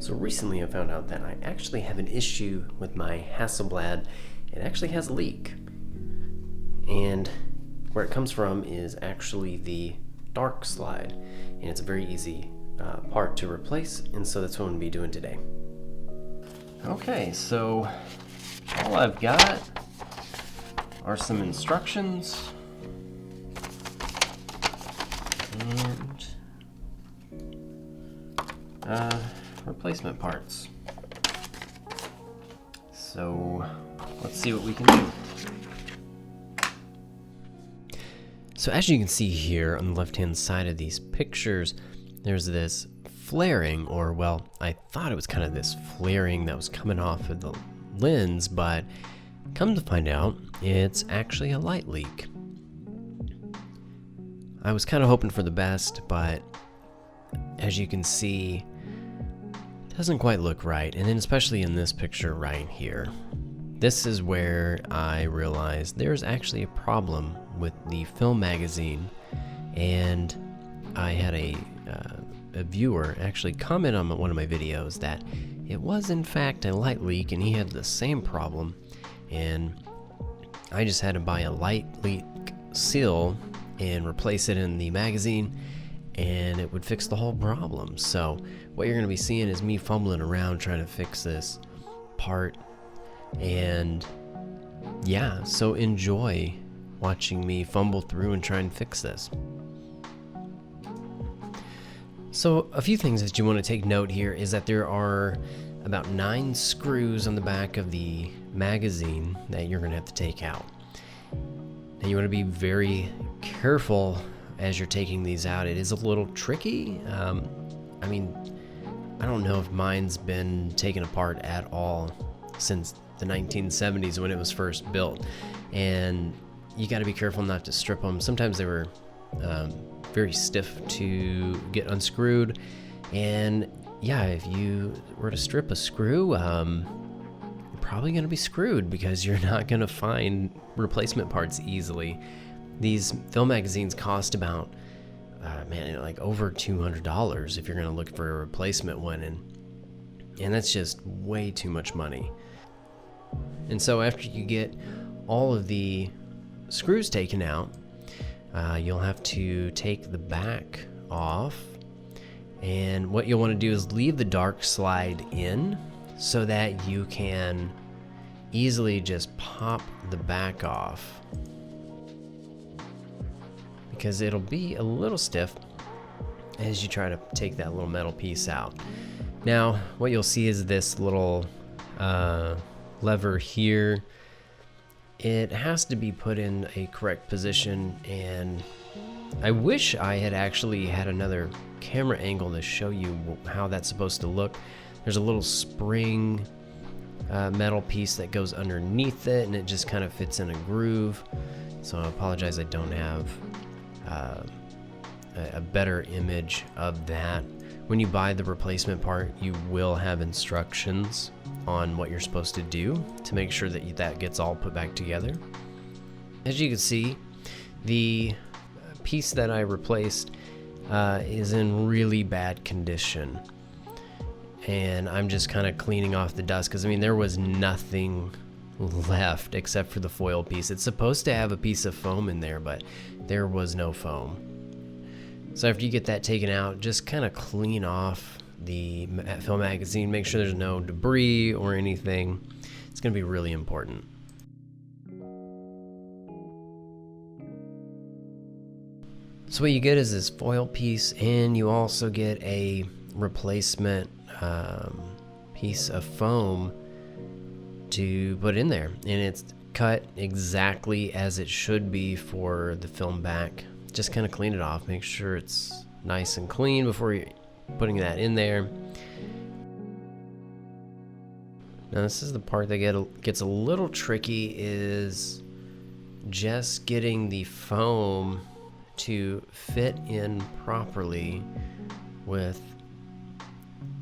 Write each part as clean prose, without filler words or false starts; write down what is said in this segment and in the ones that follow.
So recently I found out that I actually have an issue with my Hasselblad. It actually has a leak. And where it comes from is actually the dark slide. And it's a very easy part to replace, and so that's what I'm going to be doing today. Okay, so all I've got are some instructions and replacement parts. So let's see what we can do. So as you can see here on the left-hand side of these pictures, there's this flaring, or well, I thought it was kind of this flaring that was coming off of the lens, but come to find out, it's actually a light leak. I was kind of hoping for the best, but as you can see, it doesn't quite look right. And then especially in this picture right here, this is where I realized there's actually a problem with the film magazine. And I had a viewer actually comment on one of my videos that it was in fact a light leak, and he had the same problem, and I just had to buy a light leak seal and replace it in the magazine, and it would fix the whole problem. So what you're going to be seeing is me fumbling around trying to fix this part, and yeah, so enjoy watching me fumble through and try and fix this. So a few things that you want to take note here is that there are about 9 screws on the back of the magazine that you're going to have to take out. And you want to be very careful as you're taking these out. It is a little tricky. I mean, I don't know if mine's been taken apart at all since the 1970s when it was first built. And you got to be careful not to strip them. Sometimes they were very stiff to get unscrewed, and yeah, if you were to strip a screw, you're probably going to be screwed because you're not going to find replacement parts easily. These film magazines cost about like over $200 if you're going to look for a replacement one, and that's just way too much money. And so after you get all of the screws taken out, you'll have to take the back off, and what you'll want to do is leave the dark slide in so that you can easily just pop the back off, because it'll be a little stiff as you try to take that little metal piece out. Now what you'll see is this little lever here. It has to be put in a correct position, and I wish I had actually had another camera angle to show you how that's supposed to look. There's a little spring metal piece that goes underneath it, and it just kind of fits in a groove. So I apologize, I don't have a better image of that. When you buy the replacement part, you will have instructions on what you're supposed to do to make sure that that gets all put back together. As you can see, the piece that I replaced is in really bad condition, and I'm just kind of cleaning off the dust, because I mean there was nothing left except for the foil piece. It's supposed to have a piece of foam in there, but there was no foam. So after you get that taken out, just kind of clean off the film magazine, make sure there's no debris or anything. It's going to be really important. So what you get is this foil piece, and you also get a replacement piece of foam to put in there, and it's cut exactly as it should be for the film back. Just kind of clean it off, make sure it's nice and clean before you putting that in there. Now this is the part that gets a little tricky, is just getting the foam to fit in properly with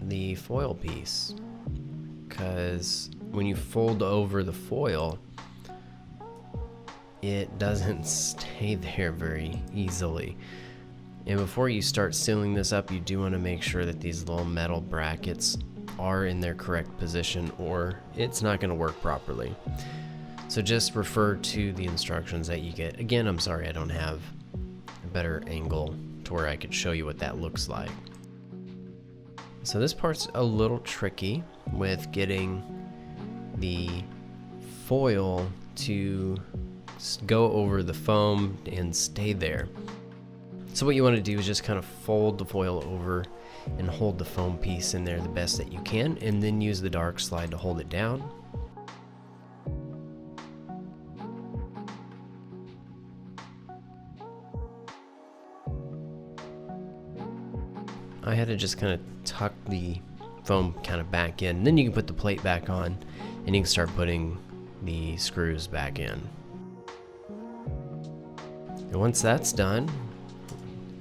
the foil piece, because when you fold over the foil, it doesn't stay there very easily. And before you start sealing this up, you do want to make sure that these little metal brackets are in their correct position or it's not going to work properly. So just refer to the instructions that you get. Again, I'm sorry I don't have a better angle to where I could show you what that looks like. So this part's a little tricky with getting the foil to go over the foam and stay there. So what you want to do is just kind of fold the foil over and hold the foam piece in there the best that you can, and then use the dark slide to hold it down. I had to just kind of tuck the foam kind of back in. Then you can put the plate back on and you can start putting the screws back in. And once that's done,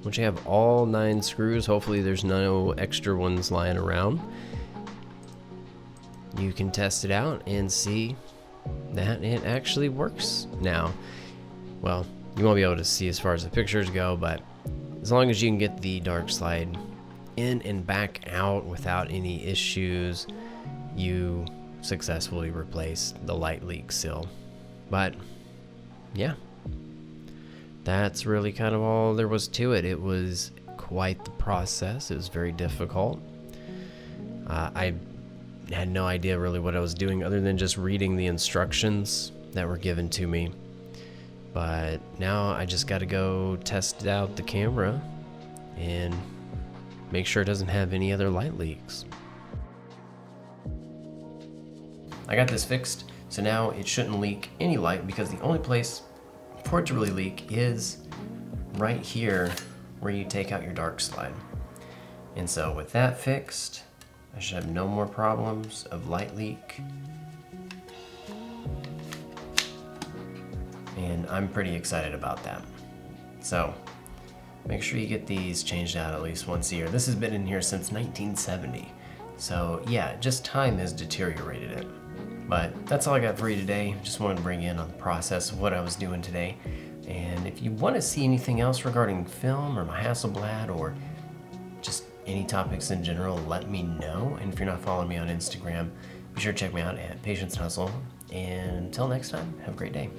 once you have all 9 screws, hopefully there's no extra ones lying around, you can test it out and see that it actually works now. Well, you won't be able to see as far as the pictures go, but as long as you can get the dark slide in and back out without any issues, you successfully replace the light leak seal. But yeah, that's really kind of all there was to it. It was quite the process. It was very difficult. I had no idea really what I was doing other than just reading the instructions that were given to me. But now I just got to go test out the camera and make sure it doesn't have any other light leaks. I got this fixed, so now it shouldn't leak any light, because the only place for it to really leak is right here where you take out your dark slide. And so with that fixed, I should have no more problems of light leak. And I'm pretty excited about that. So make sure you get these changed out at least once a year. This has been in here since 1970. So yeah, just time has deteriorated it. But that's all I got for you today. Just wanted to bring in on the process of what I was doing today. And if you want to see anything else regarding film or my Hasselblad or just any topics in general, let me know. And if you're not following me on Instagram, be sure to check me out at Patience and Hustle. And until next time, have a great day.